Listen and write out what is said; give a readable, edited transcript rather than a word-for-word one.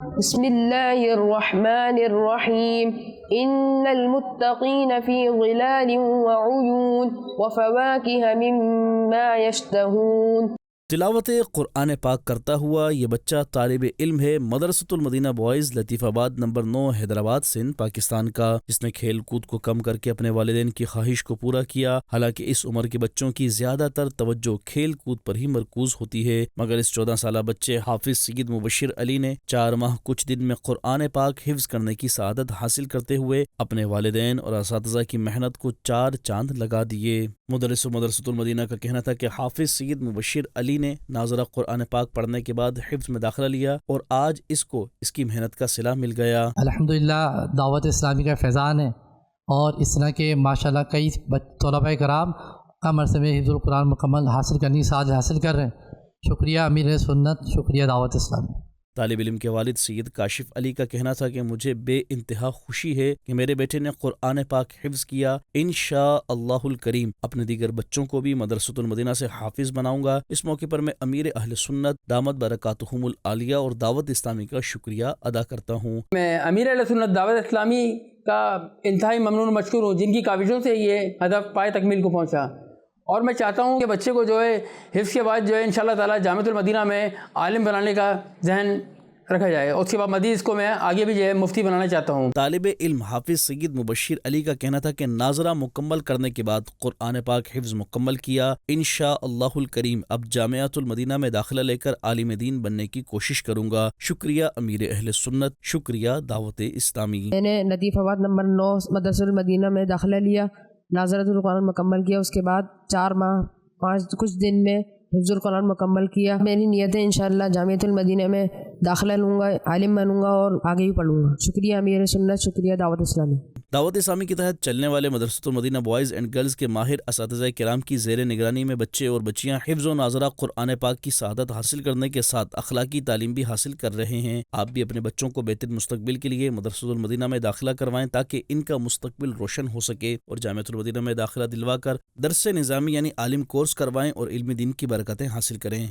بسم اللہ الرحمن الرحیم ان المتقین فی ظلال وعیون وفواکہ مما یشتہون۔ تلاوت قرآن پاک کرتا ہوا یہ بچہ طالب علم ہے مدرسۃ المدینہ بوائز لطیف آباد نمبر 9 حیدرآباد سندھ پاکستان کا، جس نے کھیل کود کو کم کر کے اپنے والدین کی خواہش کو پورا کیا۔ حالانکہ اس عمر کے بچوں کی زیادہ تر توجہ کھیل کود پر ہی مرکوز ہوتی ہے، مگر اس 14 سالہ بچے حافظ سید مبشر علی نے 4 ماہ کچھ دن میں قرآن پاک حفظ کرنے کی سعادت حاصل کرتے ہوئے اپنے والدین اور اساتذہ کی محنت کو 4 چاند لگا دیے۔ مدرس مدرسۃ المدینہ کا کہنا تھا کہ حافظ سید مبشر علی نے ناظرہ قرآن پاک پڑھنے کے بعد حفظ میں داخلہ لیا اور آج اس کو اس کی محنت کا صلہ مل گیا۔ الحمدللہ دعوت اسلامی کا فیضان ہے، اور اس طرح کے ماشاءاللہ کئی طلباء کرام کم عرصے میں حفظ القرآن مکمل حاصل کرنی سعادت حاصل کر رہے ہیں۔ شکریہ امیر سنت، شکریہ دعوت اسلامی۔ طالب علم کے والد سید کاشف علی کا کہنا تھا کہ مجھے بے انتہا خوشی ہے کہ میرے بیٹے نے قرآن پاک حفظ کیا۔ انشاءاللہ الکریم اپنے دیگر بچوں کو بھی مدرسۃ المدینہ سے حافظ بناؤں گا۔ اس موقع پر میں امیر اہل سنت دامت برکاتہم العالیہ اور دعوت اسلامی کا شکریہ ادا کرتا ہوں۔ میں امیر اہل سنت دعوت اسلامی کا انتہائی ممنون مشکور ہوں، جن کی کاوشوں سے یہ ہدف پائے تکمیل کو پہنچا، اور میں چاہتا ہوں کہ بچے کو جو ہے حفظ کے بعد جو ہے انشاءاللہ تعالی جامعۃ المدینہ میں عالم بنانے کا ذہن رکھا جائے، اور اس کے بعد مزید اس کو میں آگے بھی جو ہے مفتی بنانا چاہتا ہوں۔ طالب علم حافظ سید مبشر علی کا کہنا تھا کہ ناظرہ مکمل کرنے کے بعد قرآن پاک حفظ مکمل کیا۔ انشاءاللہ الکریم اب جامعۃ المدینہ میں داخلہ لے کر عالم دین بننے کی کوشش کروں گا۔ شکریہ امیر اہل سنت، شکریہ دعوت اسلامی۔ میں نے لطیف آباد نمبر 9 مدرسۃ المدینہ میں داخلہ لیا، ناظرۃ القرآن مکمل کیا، اس کے بعد 4 ماہ 5 کچھ دن میں حفظ القرآن مکمل کیا۔ میری نیت ہے انشاءاللہ جامعۃ المدینہ میں داخلہ لوں گا، عالم بنوں گا اور آگے بھی پڑھوں گا۔ شکریہ امیر سنت، شکریہ دعوت اسلامی۔ دعوت اسلامی کے تحت چلنے والے مدرسۃ المدینہ بوائز اینڈ گرلز کے ماہر اساتذہ کرام کی زیر نگرانی میں بچے اور بچیاں حفظ و ناظرہ قرآن پاک کی سعادت حاصل کرنے کے ساتھ اخلاقی تعلیم بھی حاصل کر رہے ہیں۔ آپ بھی اپنے بچوں کو بہتر مستقبل کے لیے مدرسۃ المدینہ میں داخلہ کروائیں تاکہ ان کا مستقبل روشن ہو سکے، اور جامعۃ المدینہ میں داخلہ دلوا کر درس نظامی یعنی عالم کورس کروائیں اور علم دین کی برکتیں حاصل کریں۔